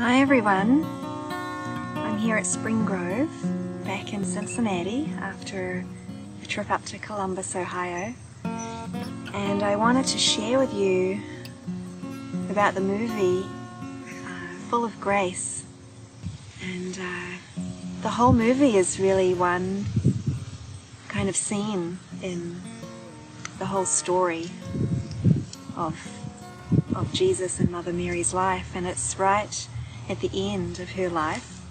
Hi everyone, I'm here at Spring Grove, back in Cincinnati after a trip up to Columbus, Ohio, and I wanted to share with you about the movie Full of Grace. And the whole movie is really one kind of scene in the whole story of Jesus and Mother Mary's life, and it's right at the end of her life.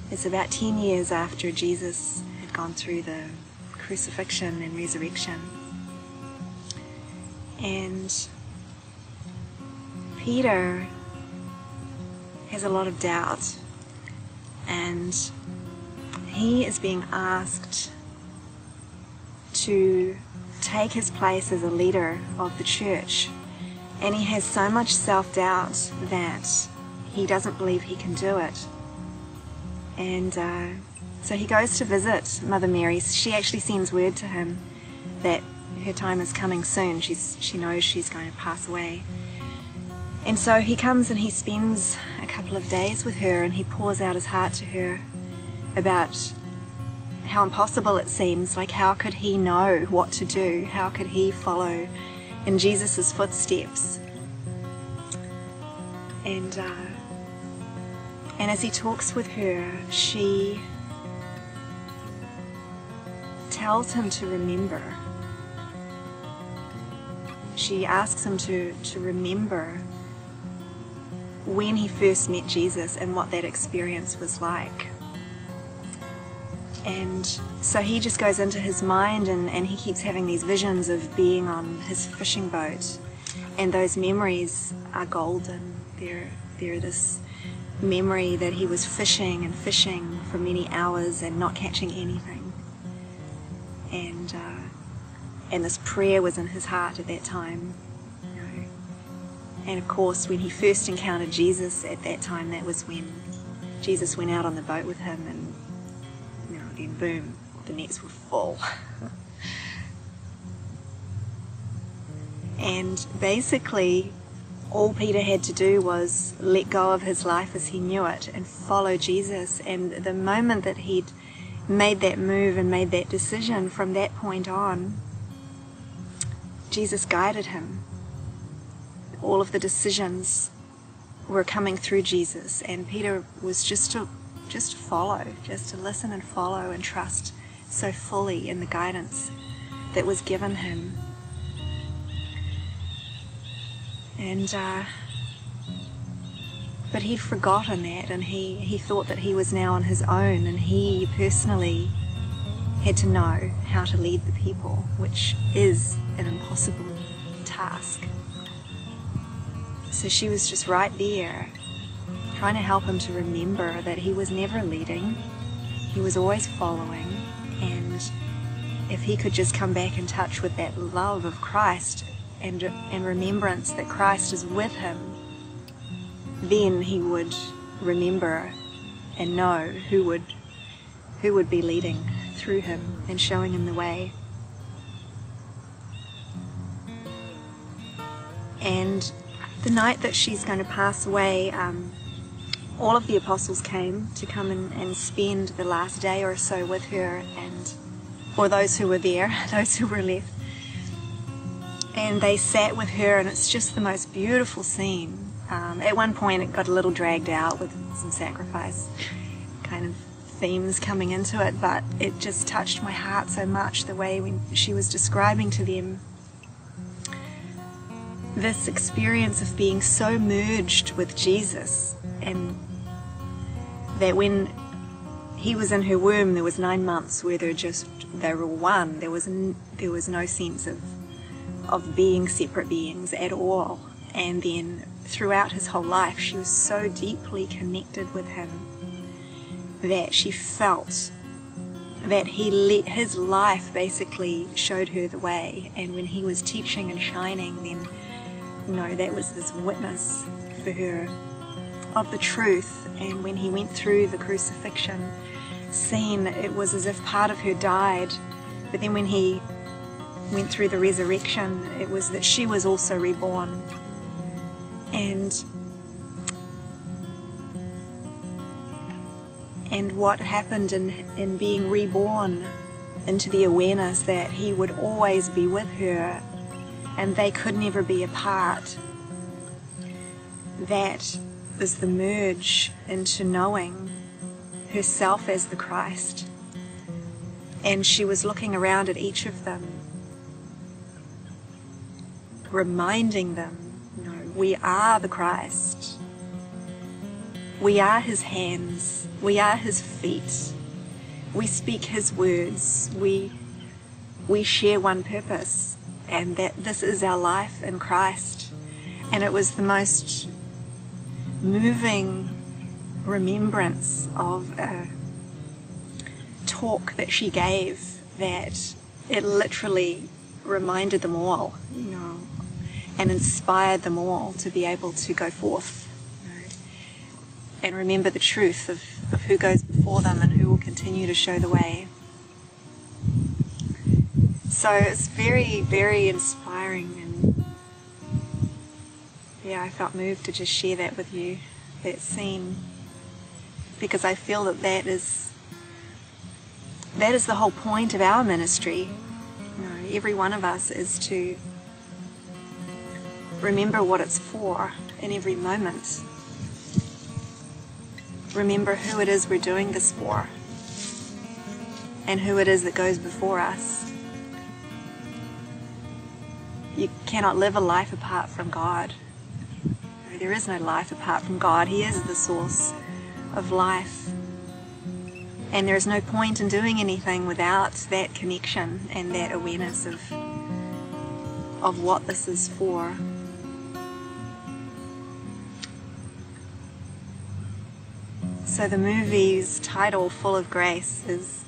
It's about 10 years after Jesus had gone through the crucifixion and resurrection. And Peter has a lot of doubt, and he is being asked to take his place as a leader of the church. And he has so much self-doubt that he doesn't believe he can do it. And so he goes to visit Mother Mary. She actually sends word to him that her time is coming soon. She knows she's going to pass away. And so he comes and he spends a couple of days with her, and he pours out his heart to her about how impossible it seems. Like, how could he know what to do? How could he follow in Jesus' footsteps? And as he talks with her, she tells him to remember. She asks him to remember when he first met Jesus and what that experience was like. And so he just goes into his mind, and he keeps having these visions of being on his fishing boat, and those memories are golden. They're this memory that he was fishing and fishing for many hours and not catching anything. And this prayer was in his heart at that time. And of course, when he first encountered Jesus at that time, that was when Jesus went out on the boat with him, and then boom, the nets were full. And basically, all Peter had to do was let go of his life as he knew it and follow Jesus. And the moment that he'd made that move and made that decision, from that point on, Jesus guided him. All of the decisions were coming through Jesus, and Peter was just to follow, just to listen and follow and trust so fully in the guidance that was given him. But he'd forgotten that, and he thought that he was now on his own, and he personally had to know how to lead the people, which is an impossible task. So she was just right there, trying to help him to remember that he was never leading, he was always following, and if he could just come back in touch with that love of Christ and remembrance that Christ is with him, then he would remember and know who would be leading through him and showing him the way. And the night that she's going to pass away, all of the apostles came to come and spend the last day or so with her, or those who were there, those who were left. And they sat with her, and it's just the most beautiful scene. At one point it got a little dragged out with some sacrifice kind of themes coming into it, but it just touched my heart so much, the way when she was describing to them this experience of being so merged with Jesus, and that when he was in her womb there was 9 months where they were one. There was no sense of being separate beings at all. And then throughout his whole life she was so deeply connected with him that she felt that his life basically showed her the way. And when he was teaching and shining, then that was this witness for her of the truth. And when he went through the crucifixion scene, it was as if part of her died, but then when he went through the resurrection, it was that she was also reborn. And and what happened in being reborn into the awareness that he would always be with her and they could never be apart. That was the merge into knowing herself as the Christ. And she was looking around at each of them, reminding them, we are the Christ. We are his hands. We are his feet. We speak his words. We share one purpose, and that this is our life in Christ. And it was the most moving remembrance of a talk that she gave, that it literally reminded them all, and inspired them all to be able to go forth, and remember the truth of who goes before them and who will continue to show the way. So it's very, very inspiring, and I felt moved to just share that with you, that scene, because I feel that is the whole point of our ministry. Every one of us is to remember what it's for in every moment. Remember who it is we're doing this for, and who it is that goes before us. You cannot live a life apart from God. There is no life apart from God. He is the source of life. And there is no point in doing anything without that connection and that awareness of what this is for. So the movie's title, Full of Grace, is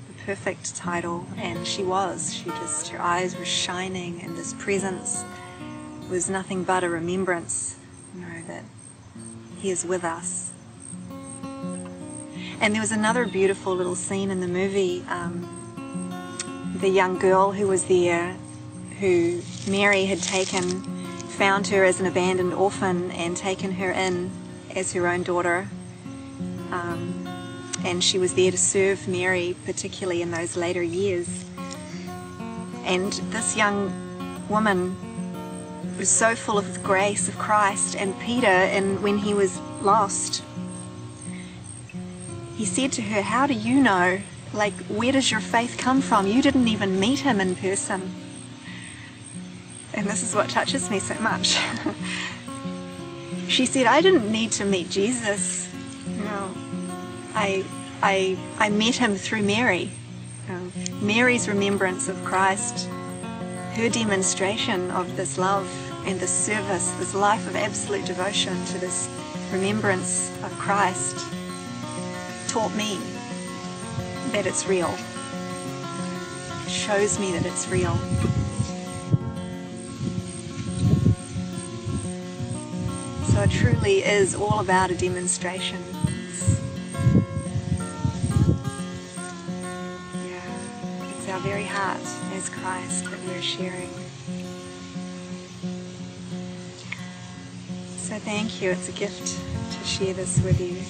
the perfect title, and her eyes were shining, and this presence was nothing but a remembrance, that he is with us. And there was another beautiful little scene in the movie, the young girl who was there, who Mary had found her as an abandoned orphan and taken her in as her own daughter. And she was there to serve Mary, particularly in those later years. And this young woman was so full of the grace of Christ. And Peter, when he was lost, he said to her, "How do you know? Where does your faith come from? You didn't even meet him in person." And this is what touches me so much. She said, "I didn't need to meet Jesus. I met him through Mary." Mary's remembrance of Christ, her demonstration of this love and this service, this life of absolute devotion to this remembrance of Christ, taught me that it's real. It shows me that it's real. So it truly is all about a demonstration. It's our very heart as Christ that we're sharing. So thank you. It's a gift to share this with you.